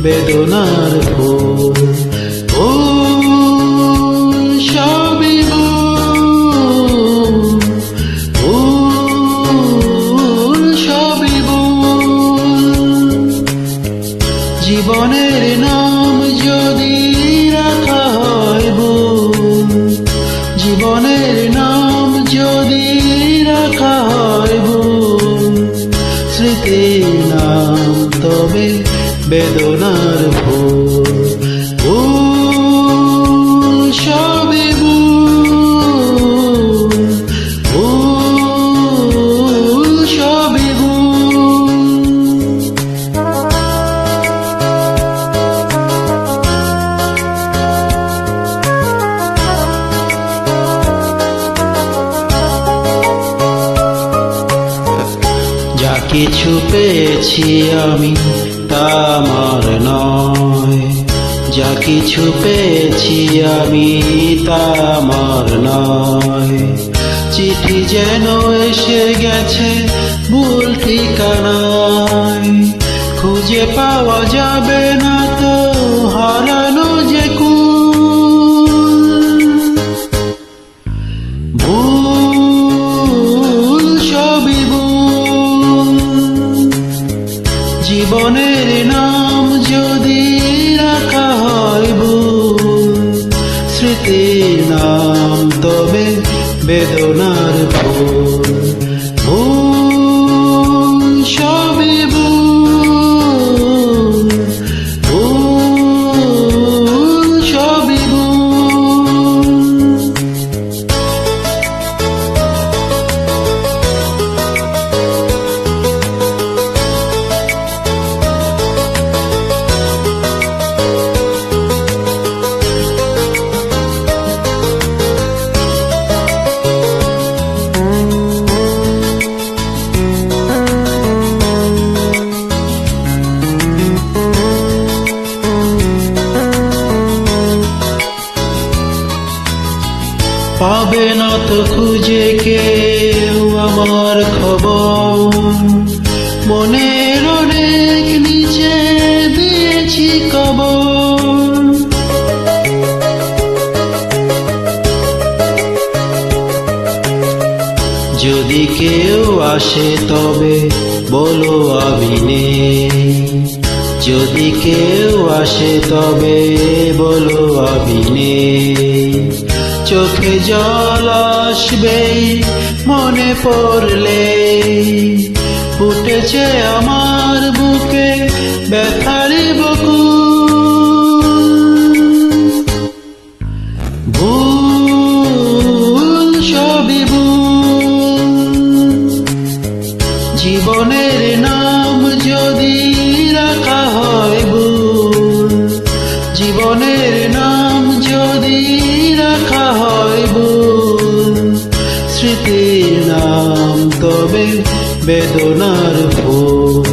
বেদনার ফুল। ফুল সবই ভুল, ফুল সবই ভুল। জীবনের নাম যদি রাখা হয় ভুল, জীবনের নাম যদি রাখা হয় ভুল, স্মৃতির নাম তবে বেদনার ফুল। ফুল সবই ভুল, ফুল সবই ভুল। যা কিছু পেয়েছি আমি তা আমার নয়, যা কিছু পেয়েছি আমি তা আমার নয়। চিঠি যেন এসে গেছে ভুল ঠিকানায়, খুঁজে পাওয়া যাবে না তো হারানো যে কুল। ভুল সবই ভুল, জীবনের নাম যদি রাখা হয় ভুল, স্মৃতির নাম তবে বেদনার ফুল। ভুল সবই ভুল, ভুল সবই ভুল। পাবে না তো খুঁজে কেউ আমার খবর, মনের অনেক নিচে দিয়েছি কবর। যদি কেউ আসে তবে বলো আমি নেই, যদি কেউ আসে তবে বলো আমি নেই। চোখে জল আসবে মনে পড়লে, ফুটেছে আমার বুকে ব্যথারি বকুল। ভুল সবই ভুল, জীবনের নাম যদি রাখা হয় ভুল, জীবনের নাম যদি রাখা হয় ভুল, স্মৃতির নাম তবে বেদনার ফুল।